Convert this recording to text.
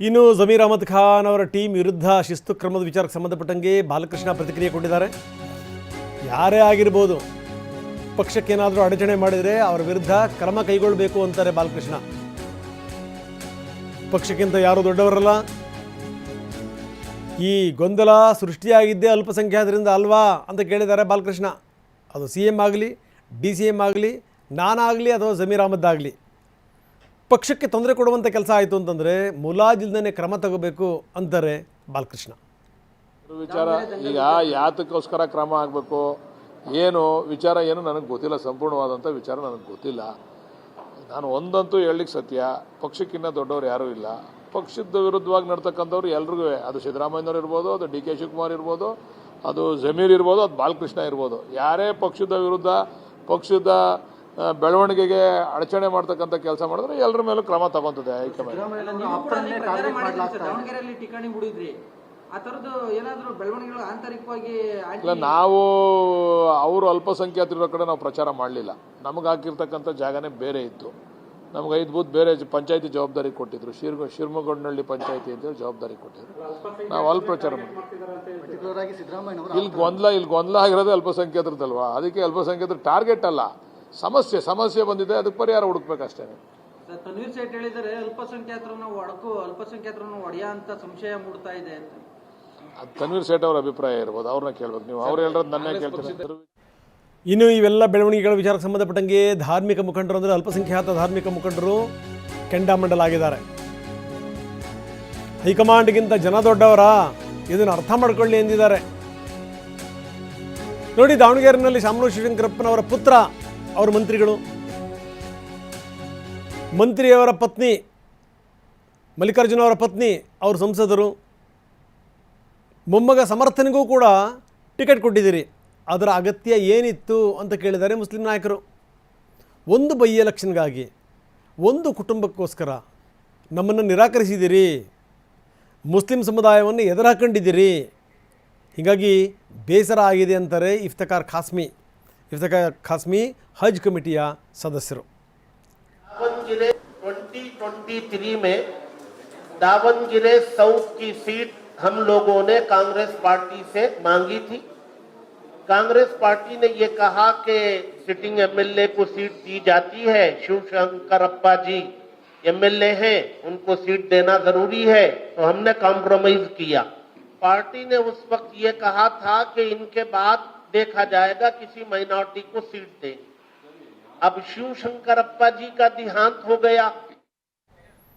ಇನ್ನು ಜಮೀರ್ ಅಹಮದ್ ಖಾನ್ ಅವರ ಟೀಮ್ ವಿರುದ್ಧ ಶಿಸ್ತು ಕ್ರಮದ ವಿಚಾರಕ್ಕೆ ಸಂಬಂಧಪಟ್ಟಂಗೆ ಬಾಲಕೃಷ್ಣ ಪ್ರತಿಕ್ರಿಯೆ ಕೊಟ್ಟಿದ್ದಾರೆ. ಯಾರೇ ಆಗಿರ್ಬೋದು, ಪಕ್ಷಕ್ಕೇನಾದರೂ ಅಡಚಣೆ ಮಾಡಿದರೆ ಅವರ ವಿರುದ್ಧ ಕ್ರಮ ಕೈಗೊಳ್ಳಬೇಕು ಅಂತಾರೆ ಬಾಲಕೃಷ್ಣ. ಪಕ್ಷಕ್ಕಿಂತ ಯಾರೂ ದೊಡ್ಡವರಲ್ಲ. ಈ ಗೊಂದಲ ಸೃಷ್ಟಿಯಾಗಿದ್ದೇ ಅಲ್ಪಸಂಖ್ಯಾತರಿಂದ ಅಲ್ವಾ ಅಂತ ಕೇಳಿದ್ದಾರೆ ಬಾಲಕೃಷ್ಣ. ಅದು CM ಆಗಲಿ, DCM ಆಗಲಿ, ನಾನಾಗಲಿ ಅಥವಾ ಜಮೀರ್ ಅಹಮದ್ ಆಗಲಿ, ಪಕ್ಷಕ್ಕೆ ತೊಂದರೆ ಕೊಡುವಂಥ ಕೆಲಸ ಆಯಿತು ಅಂತಂದರೆ ಮುಲಾಜಿಲ್ದೇ ಕ್ರಮ ತಗೋಬೇಕು ಅಂತಾರೆ ಬಾಲಕೃಷ್ಣ. ವಿಚಾರ ಈಗ ಯಾತಕ್ಕೋಸ್ಕರ ಕ್ರಮ ಆಗಬೇಕು ಏನು ವಿಚಾರ ಏನು ನನಗೆ ಗೊತ್ತಿಲ್ಲ. ಸಂಪೂರ್ಣವಾದಂಥ ವಿಚಾರ ನನಗೆ ಗೊತ್ತಿಲ್ಲ. ನಾನು ಒಂದಂತೂ ಹೇಳಲಿಕ್ಕೆ ಸತ್ಯ, ಪಕ್ಷಕ್ಕಿಂತ ದೊಡ್ಡವರು ಯಾರೂ ಇಲ್ಲ. ಪಕ್ಷದ ವಿರುದ್ಧವಾಗಿ ನಡ್ತಕ್ಕಂಥವ್ರು ಎಲ್ರಿಗೂ, ಅದು ಸಿದ್ದರಾಮಯ್ಯನವ್ರು ಇರ್ಬೋದು, ಅದು DK ಶಿವಕುಮಾರ್ ಇರ್ಬೋದು, ಅದು ಜಮೀರ್ ಇರ್ಬೋದು, ಅದು ಬಾಲಕೃಷ್ಣ ಇರ್ಬೋದು, ಯಾರೇ ಪಕ್ಷದ ವಿರುದ್ಧ ಪಕ್ಷದ ಬೆಳವಣಿಗೆಗೆ ಅಡಚಣೆ ಮಾಡ್ತಕ್ಕಂಥ ಕೆಲಸ ಮಾಡಿದ್ರೆ ಎಲ್ಲರ ಮೇಲೂ ಕ್ರಮ ತಗೊಂತದೆ ಹೈಕಮಾಂಡ್. ಇಲ್ಲ, ನಾವು ಅವರು ಅಲ್ಪಸಂಖ್ಯಾತರಿರೋ ಕಡೆ ನಾವು ಪ್ರಚಾರ ಮಾಡಲಿಲ್ಲ. ನಮಗೆ ಹಾಕಿರ್ತಕ್ಕಂಥ ಜಾಗನೇ ಬೇರೆ ಇತ್ತು. ನಮ್ಗೆ 5 ಬೂತ್ ಬೇರೆ ಪಂಚಾಯತಿ ಜವಾಬ್ದಾರಿ ಕೊಟ್ಟಿದ್ರು. ಶಿರ್ಮಗೊಂಡನಹಳ್ಳಿ ಪಂಚಾಯತಿ ಅಂತೇಳಿ ಜವಾಬ್ದಾರಿ ಕೊಟ್ಟಿದ್ರು. ನಾವು ಅಲ್ಲಿ ಪ್ರಚಾರ ಇಲ್ಲಿ ಗೊಂದಲ ಆಗಿರೋದೇ ಅಲ್ಪಸಂಖ್ಯಾತರದಲ್ವಾ. ಅದಕ್ಕೆ ಅಲ್ಪಸಂಖ್ಯಾತರ ಟಾರ್ಗೆಟ್ ಅಲ್ಲ, ಸಮಸ್ಯೆ ಬಂದಿದೆ, ಅದಕ್ಕೆ ಪರಿಹಾರ ಹುಡುಕ್ಬೇಕಷ್ಟೇ. ತನ್ವೀರ್ ಸೇಠ್ ಹೇಳಿದರೆ ಅಲ್ಪಸಂಖ್ಯಾತರನ್ನು ಒಡೆಯ ಅಂತ ಸಂಶಯ ಮೂಡ್ತಾ ಇದೆ ಅಂತ. ತನ್ವೀರ್ ಸೇಠ್ ಅವರ ಅಭಿಪ್ರಾಯ ಇರ್ಬೋದು, ಅವ್ರನ್ನ ಕೇಳ್ಬೇಕು ನೀವು. ಅವ್ರು ಹೇಳಿರೋದು ನನ್ನೇ ಕೇಳ್ತಾರೆ. ಇನ್ನು ಇವೆಲ್ಲ ಬೆಳವಣಿಗೆಗಳ ವಿಚಾರಕ್ಕೆ ಸಂಬಂಧಪಟ್ಟಂಗೆ ಧಾರ್ಮಿಕ ಮುಖಂಡರು ಅಂದರೆ ಅಲ್ಪಸಂಖ್ಯಾತ ಧಾರ್ಮಿಕ ಮುಖಂಡರು ಕೆಂಡಾಮಂಡಲಾಗಿದ್ದಾರೆ. ಹೈಕಮಾಂಡ್ಗಿಂತ ಜನ ದೊಡ್ಡವರ, ಇದನ್ನು ಅರ್ಥ ಮಾಡ್ಕೊಳ್ಳಿ ಎಂದಿದ್ದಾರೆ. ನೋಡಿ, ದಾವಣಗೆರೆಯಲ್ಲಿ ಶಾಮನೂರು ಶಿವಶಂಕರಪ್ಪನವರ ಪುತ್ರ ಅವರ ಮಂತ್ರಿಗಳು, ಮಂತ್ರಿಯವರ ಪತ್ನಿ ಮಲ್ಲಿಕಾರ್ಜುನ ಅವರ ಪತ್ನಿ ಅವರು ಸಂಸದರು, ಮೊಮ್ಮಗ ಸಮರ್ಥನೆಗೂ ಕೂಡ ಟಿಕೆಟ್ ಕೊಟ್ಟಿದ್ದೀರಿ. ಅದರ ಅಗತ್ಯ ಏನಿತ್ತು ಅಂತ ಕೇಳಿದ್ದಾರೆ ಮುಸ್ಲಿಂ ನಾಯಕರು. ಒಂದು ಬೈ ಎಲೆಕ್ಷನ್ಗಾಗಿ, ಒಂದು ಕುಟುಂಬಕ್ಕೋಸ್ಕರ ನಮ್ಮನ್ನು ನಿರಾಕರಿಸಿದ್ದೀರಿ, ಮುಸ್ಲಿಂ ಸಮುದಾಯವನ್ನು ಎದುರಾಕೊಂಡಿದ್ದೀರಿ. ಹೀಗಾಗಿ ಬೇಸರ ಆಗಿದೆ ಅಂತಾರೆ ಇಫ್ತಿಖಾರ್ ಖಾಸ್ಮಿ ಹಜ್ ಕಮಿಟಿಯ ಸದಸ್ಯರು. दावनगिरे 2023 में दावनगिरे साउथ की सीट हम लोगों ने कांग्रेस पार्टी से मांगी थी. कांग्रेस पार्टी ने ये कहा कि सिटिंग MLA को सीट दी जाती है, शिवशंकरप्पा जी MLA हैं, उनको सीट देना जरूरी है, तो हमने कॉम्प्रोमाइज किया. पार्टी ने उस वक्त ये कहा था कि इनके बाद देखा जाएगा, किसी माइनॉरिटी को सीट दें. अब शिवशंकरप्पा जी का देहांत हो गया.